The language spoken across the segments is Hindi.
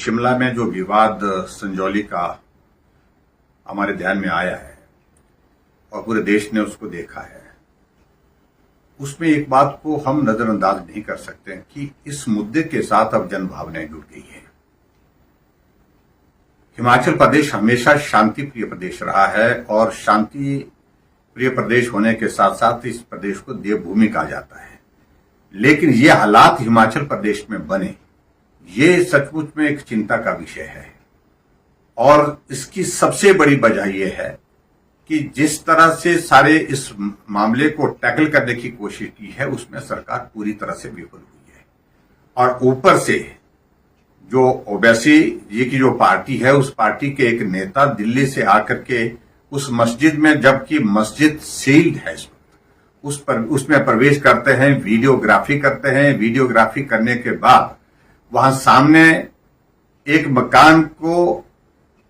शिमला में जो विवाद संजौली का हमारे ध्यान में आया है और पूरे देश ने उसको देखा है, उसमें एक बात को हम नजरअंदाज नहीं कर सकते कि इस मुद्दे के साथ अब जनभावनाएं जुड़ गई है। हिमाचल प्रदेश हमेशा शांति प्रिय प्रदेश रहा है और शांति प्रिय प्रदेश होने के साथ साथ इस प्रदेश को देवभूमि कहा जाता है। लेकिन ये हालात हिमाचल प्रदेश में बने, ये सचमुच में एक चिंता का विषय है और इसकी सबसे बड़ी वजह यह है कि जिस तरह से सारे इस मामले को टैकल करने की कोशिश की है उसमें सरकार पूरी तरह से विफल हुई है। और ऊपर से जो ओवैसी जी की जो पार्टी है, उस पार्टी के एक नेता दिल्ली से आकर के उस मस्जिद में, जबकि मस्जिद सील्ड है, उसमें प्रवेश करते हैं, वीडियोग्राफी करते हैं। वीडियोग्राफी करने के बाद वहां सामने एक मकान को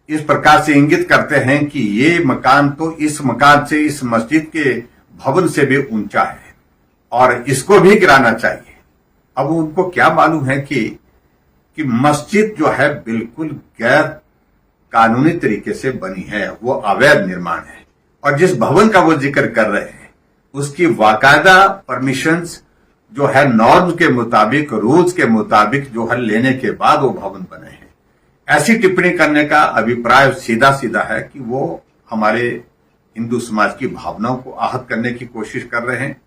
इस प्रकार से इंगित करते हैं कि ये मकान तो इस मकान से, इस मस्जिद के भवन से भी ऊंचा है और इसको भी गिराना चाहिए। अब उनको क्या मालूम है कि मस्जिद जो है बिल्कुल गैर कानूनी तरीके से बनी है, वो अवैध निर्माण है और जिस भवन का वो जिक्र कर रहे हैं उसकी वाकायदा परमिशंस जो है नॉर्म के मुताबिक, रूल्स के मुताबिक जो है लेने के बाद वो भवन बने हैं। ऐसी टिप्पणी करने का अभिप्राय सीधा सीधा है कि वो हमारे हिंदू समाज की भावनाओं को आहत करने की कोशिश कर रहे हैं।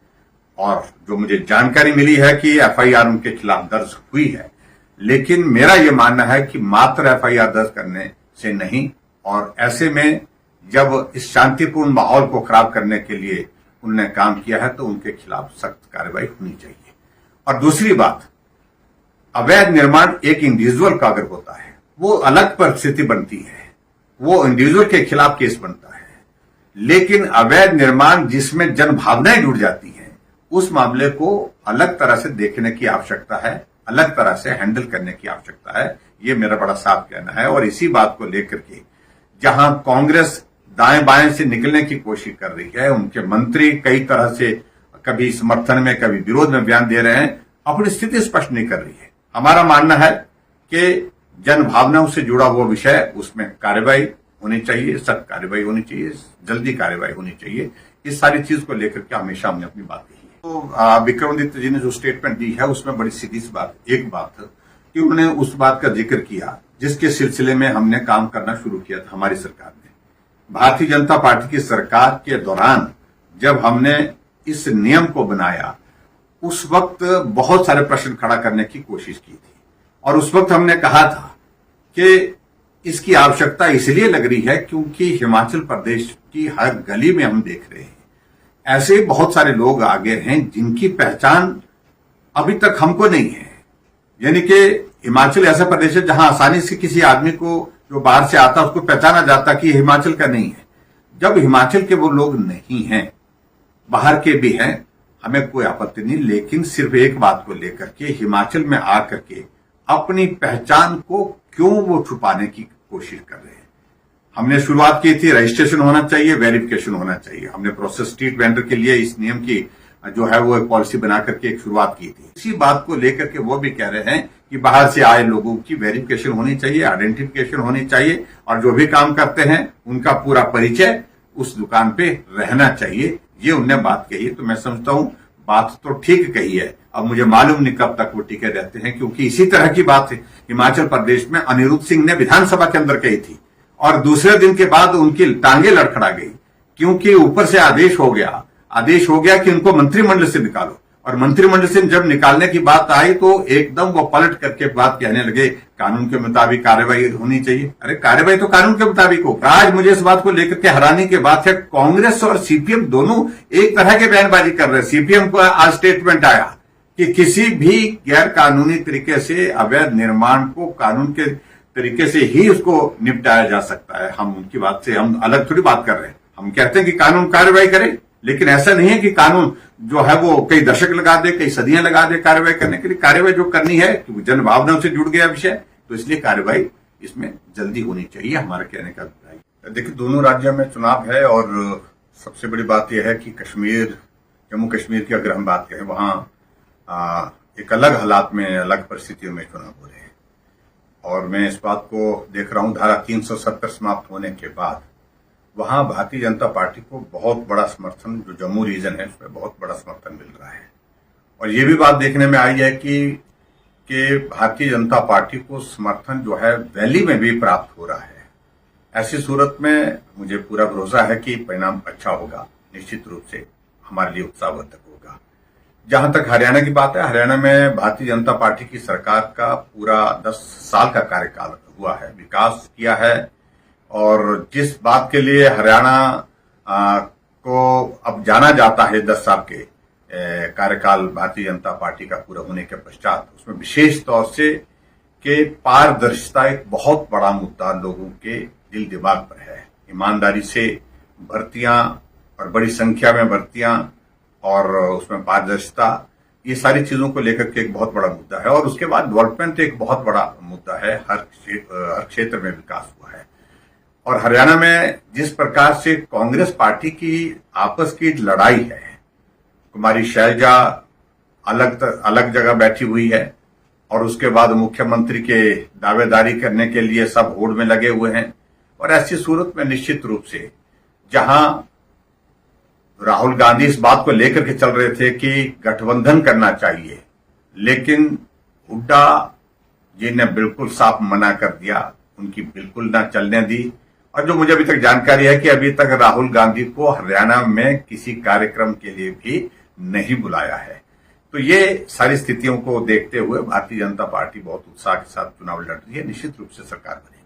और जो मुझे जानकारी मिली है कि एफआईआर उनके खिलाफ दर्ज हुई है, लेकिन मेरा यह मानना है कि मात्र एफआईआर दर्ज करने से नहीं, और ऐसे में जब इस शांतिपूर्ण माहौल को खराब करने के लिए उन्होंने काम किया है तो उनके खिलाफ सख्त कार्रवाई होनी चाहिए। और दूसरी बात, अवैध निर्माण एक इंडिविजुअल का अगर होता है वो अलग परिस्थिति बनती है, वो इंडिविजुअल के खिलाफ केस बनता है। लेकिन अवैध निर्माण जिसमें जनभावनाएं जुड़ जाती हैं, उस मामले को अलग तरह से देखने की आवश्यकता है, अलग तरह से हैंडल करने की आवश्यकता है। ये मेरा बड़ा साफ कहना है। और इसी बात को लेकर के जहां कांग्रेस दाएं बाएं से निकलने की कोशिश कर रही है, उनके मंत्री कई तरह से कभी समर्थन में कभी विरोध में बयान दे रहे हैं, अपनी स्थिति स्पष्ट नहीं कर रही है। हमारा मानना है कि जन भावनाओं से जुड़ा हुआ विषय, उसमें कार्रवाई होनी चाहिए, सख्त कार्रवाई होनी चाहिए, जल्दी कार्रवाई होनी चाहिए। इस सारी चीज को लेकर के हमेशा हमने अपनी बात कही है। तो विक्रमादित्य जी ने जो स्टेटमेंट दी है उसमें बड़ी सीधी सी बात, एक बात कि उन्होंने उस बात का जिक्र किया जिसके सिलसिले में हमने काम करना शुरू किया था हमारी सरकार ने। भारतीय जनता पार्टी की सरकार के दौरान जब हमने इस नियम को बनाया, उस वक्त बहुत सारे प्रश्न खड़ा करने की कोशिश की थी और उस वक्त हमने कहा था कि इसकी आवश्यकता इसलिए लग रही है क्योंकि हिमाचल प्रदेश की हर गली में हम देख रहे हैं ऐसे बहुत सारे लोग आगे हैं जिनकी पहचान अभी तक हमको नहीं है। यानी कि हिमाचल ऐसा प्रदेश है जहां आसानी से किसी आदमी को जो बाहर से आता उसको पहचाना जाता कि हिमाचल का नहीं है। जब हिमाचल के वो लोग नहीं हैं, बाहर के भी हैं, हमें कोई आपत्ति नहीं, लेकिन सिर्फ एक बात को लेकर के हिमाचल में आकर के अपनी पहचान को क्यों वो छुपाने की कोशिश कर रहे हैं। हमने शुरुआत की थी, रजिस्ट्रेशन होना चाहिए, वेरिफिकेशन होना चाहिए। हमने प्रोसेस स्ट्रीट वेंडर के लिए इस नियम की जो है वो एक पॉलिसी बना करके एक शुरुआत की थी। इसी बात को लेकर के वो भी कह रहे हैं कि बाहर से आए लोगों की वेरिफिकेशन होनी चाहिए, आइडेंटिफिकेशन होनी चाहिए और जो भी काम करते हैं उनका पूरा परिचय उस दुकान पे रहना चाहिए। ये उनने बात कही, तो मैं समझता हूं बात तो ठीक कही है। अब मुझे मालूम नहीं कब तक वो टिके रहते हैं, क्योंकि इसी तरह की बात हिमाचल प्रदेश में अनिरुद्ध सिंह ने विधानसभा के अंदर कही थी और दूसरे दिन के बाद उनकी टांगे लड़खड़ा गई, क्योंकि ऊपर से आदेश हो गया कि उनको मंत्रिमंडल से निकालो। और मंत्रिमंडल से जब निकालने की बात आई तो एकदम वो पलट करके बात कहने लगे कानून के मुताबिक कार्रवाई होनी चाहिए। अरे कार्रवाई तो कानून के मुताबिक हो। आज मुझे इस बात को लेकर के हैरानी की बात है, कांग्रेस और सीपीएम दोनों एक तरह के बयानबाजी कर रहे हैं। सीपीएम को आज स्टेटमेंट आया कि किसी भी गैर कानूनी तरीके से अवैध निर्माण को कानून के तरीके से ही उसको निपटाया जा सकता है। हम उनकी बात से हम अलग थोड़ी बात कर रहे हैं। हम कहते हैं कि कानून कार्रवाई करे, लेकिन ऐसा नहीं है कि कानून जो है वो कई दशक लगा दे, कई सदियां लगा दे कार्रवाई करने के लिए। कार्रवाई जो करनी है क्योंकि जन भावनाओं से जुड़ गया विषय, तो इसलिए कार्रवाई इसमें जल्दी होनी चाहिए, हमारे कहने का अभिप्राय। देखिए, दोनों राज्यों में चुनाव है और सबसे बड़ी बात यह है कि कश्मीर, जम्मू कश्मीर की अगर हम बात करें, वहां एक अलग हालात में, अलग परिस्थितियों में चुनाव हो रहे हैं। और मैं इस बात को देख रहा हूं, धारा 370 समाप्त होने के बाद वहां भारतीय जनता पार्टी को बहुत बड़ा समर्थन, जो जम्मू रीजन है उसमें बहुत बड़ा समर्थन मिल रहा है। और ये भी बात देखने में आई है कि भारतीय जनता पार्टी को समर्थन जो है वैली में भी प्राप्त हो रहा है। ऐसी सूरत में मुझे पूरा भरोसा है कि परिणाम अच्छा होगा, निश्चित रूप से हमारे लिए उत्साहवर्धक होगा। जहां तक हरियाणा की बात है, हरियाणा में भारतीय जनता पार्टी की सरकार का पूरा 10 साल का कार्यकाल हुआ है, विकास किया है। और जिस बात के लिए हरियाणा को अब जाना जाता है 10 साल के कार्यकाल भारतीय जनता पार्टी का पूरा होने के पश्चात, उसमें विशेष तौर से कि पारदर्शिता एक बहुत बड़ा मुद्दा लोगों के दिल दिमाग पर है। ईमानदारी से भर्तियां और बड़ी संख्या में भर्तियां और उसमें पारदर्शिता, ये सारी चीजों को लेकर के एक बहुत बड़ा मुद्दा है। और उसके बाद डेवलपमेंट एक बहुत बड़ा मुद्दा है, हर क्षेत्र में विकास हुआ है। और हरियाणा में जिस प्रकार से कांग्रेस पार्टी की आपस की लड़ाई है, कुमारी शैलजा अलग जगह बैठी हुई है और उसके बाद मुख्यमंत्री के दावेदारी करने के लिए सब होड़ में लगे हुए हैं। और ऐसी सूरत में निश्चित रूप से जहां राहुल गांधी इस बात को लेकर के चल रहे थे कि गठबंधन करना चाहिए, लेकिन हुड्डा जी ने बिल्कुल साफ मना कर दिया, उनकी बिल्कुल ना चलने दी। और जो मुझे अभी तक जानकारी है कि अभी तक राहुल गांधी को हरियाणा में किसी कार्यक्रम के लिए भी नहीं बुलाया है। तो ये सारी स्थितियों को देखते हुए भारतीय जनता पार्टी बहुत उत्साह के साथ चुनाव लड़ रही है, निश्चित रूप से सरकार बनेगी।